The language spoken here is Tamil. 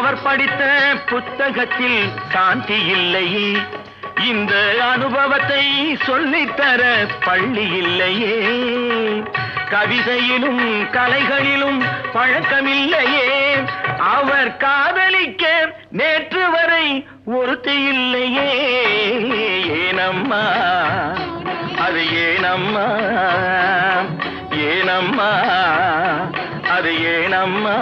அவர் படித்த புத்தகத்தில் சாந்தி இல்லையே, இந்த அனுபவத்தை சொல்லித்தர பள்ளி இல்லையே, கவிதையிலும் கலைகளிலும் பழக்கமில்லையே, அவர் காதலிக்க நேற்று வரை ஒருத்தி இல்லையே. ஏனம்மா அது ஏனம்மா, ஏனம்மா அது ஏனம்மா.